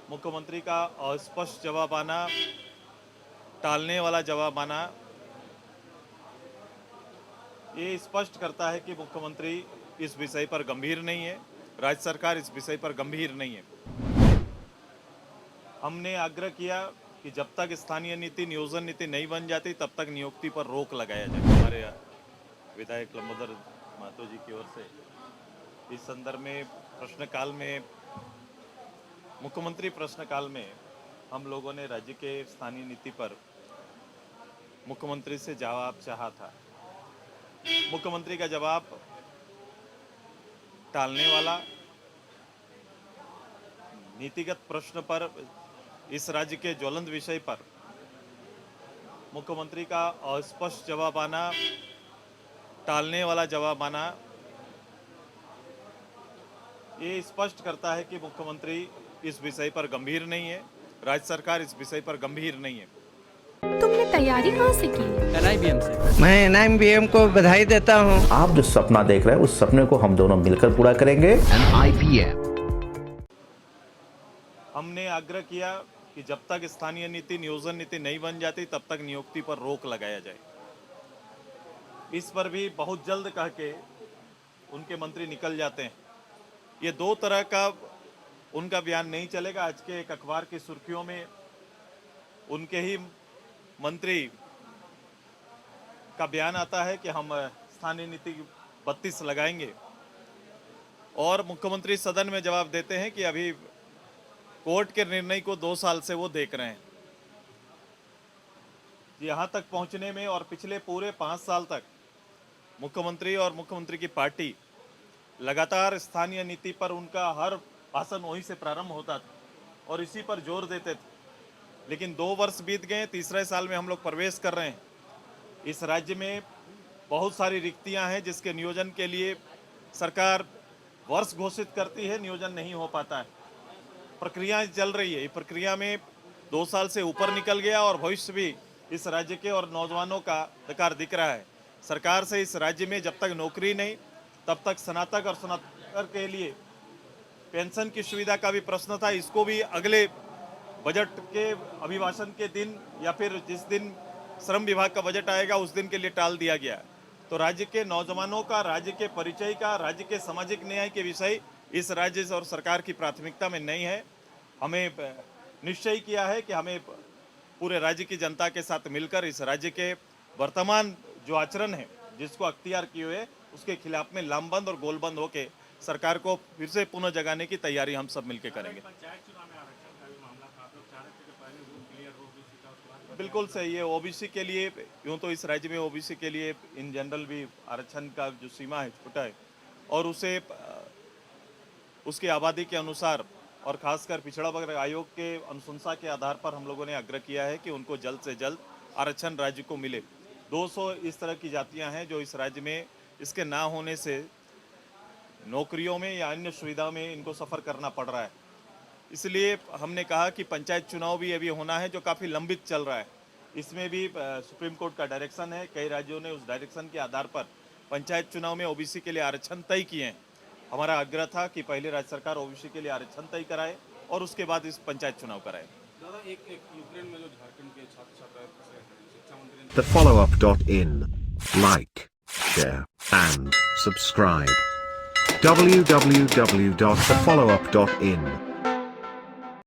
मुख्यमंत्री का अस्पष्ट जवाब आना, टालने वाला जवाब आना, ये स्पष्ट करता है कि मुख्यमंत्री इस विषय पर गंभीर नहीं है, राज्य सरकार इस विषय पर गंभीर नहीं है। हमने आग्रह किया कि जब तक स्थानीय नीति नियोजन नीति नहीं बन जाती तब तक नियुक्ति पर रोक लगाया जाए। हमारे विधायक लंबोदर महतो जी की ओर से इस संदर्भ में प्रश्नकाल में, मुख्यमंत्री प्रश्नकाल में हम लोगों ने राज्य के स्थानीय नीति पर मुख्यमंत्री से जवाब चाहा था। मुख्यमंत्री का जवाब टालने वाला, नीतिगत प्रश्न पर, इस राज्य के ज्वलंत विषय पर मुख्यमंत्री का अस्पष्ट जवाब आना, टालने वाला जवाब आना, ये स्पष्ट करता है कि मुख्यमंत्री इस विषय पर गंभीर नहीं है, राज्य सरकार इस विषय पर गंभीर नहीं है। तुमने तैयारी कहाँ से की? NIBM से। मैं NIBM को बधाई देता हूँ। आप जो सपना देख रहे हैं उस सपने को हम दोनों मिलकर पूरा करेंगे। NIBM। हमने आग्रह किया कि जब तक स्थानीय नीति नियोजन नीति नहीं बन जाती तब तक नियुक्ति पर रोक लगाया जाए। इस पर भी बहुत जल्द कह के उनके मंत्री निकल जाते हैं। ये दो तरह का उनका बयान नहीं चलेगा। आज के एक अखबार की सुर्खियों में उनके ही मंत्री का बयान आता है कि हम स्थानीय नीति 32 लगाएंगे, और मुख्यमंत्री सदन में जवाब देते हैं कि अभी कोर्ट के निर्णय को 2 साल से वो देख रहे हैं। यहाँ तक पहुँचने में और पिछले पूरे 5 साल तक मुख्यमंत्री और मुख्यमंत्री की पार्टी लगातार स्थानीय नीति पर उनका हर भाषण वहीं से प्रारंभ होता था और इसी पर जोर देते थे। लेकिन 2 वर्ष बीत गए, तीसरे साल में हम लोग प्रवेश कर रहे हैं। इस राज्य में बहुत सारी रिक्तियां हैं जिसके नियोजन के लिए सरकार वर्ष घोषित करती है, नियोजन नहीं हो पाता है। प्रक्रिया चल रही है। ये प्रक्रिया में 2 साल से ऊपर निकल गया और भविष्य भी इस राज्य के और नौजवानों का अधिकार दिख रहा है। सरकार से इस राज्य में जब तक नौकरी नहीं तब तक स्नातक और स्नातक के लिए पेंशन की सुविधा का भी प्रश्न था। इसको भी अगले बजट के अभिभाषण के दिन या फिर जिस दिन श्रम विभाग का बजट आएगा उस दिन के लिए टाल दिया गया। तो राज्य के नौजवानों का, राज्य के परिचय का, राज्य के सामाजिक न्याय के विषय इस राज्य और सरकार की प्राथमिकता में नहीं है। हमें निश्चय किया है कि हमें पूरे राज्य की जनता के साथ मिलकर इस राज्य के वर्तमान जो आचरण है जिसको अख्तियार किए हुए उसके खिलाफ में लामबंद और गोलबंद होके सरकार को फिर से पुनः जगाने की तैयारी हम सब मिलकर करेंगे। बिल्कुल सही है। ओबीसी के लिए, यूँ तो इस राज्य में ओबीसी के लिए इन जनरल भी आरक्षण का जो सीमा है छोटा है और उसे उसकी आबादी के अनुसार और खासकर पिछड़ा वर्ग आयोग के अनुशंसा के आधार पर हम लोगों ने आग्रह किया है कि उनको जल्द से जल्द आरक्षण राज्य को मिले। 200 इस तरह की जातियां हैं जो इस राज्य में इसके ना होने से नौकरियों में या अन्य सुविधाओं में इनको सफ़र करना पड़ रहा है। इसलिए हमने कहा कि पंचायत चुनाव भी अभी होना है जो काफ़ी लंबित चल रहा है। इसमें भी सुप्रीम कोर्ट का डायरेक्शन है। कई राज्यों ने उस डायरेक्शन के आधार पर पंचायत चुनाव में ओबीसी के लिए आरक्षण तय किए हैं। हमारा आग्रह था कि पहले राज्य सरकार ओबीसी के लिए आरक्षण तय कराए और उसके बाद इस पंचायत चुनाव कराए। यूक्रेन में जो झारखंड के छात्र छात्राएं शिक्षा मंत्री TheFollowUp.in. Like, share, and subscribe. www.thefollowup.in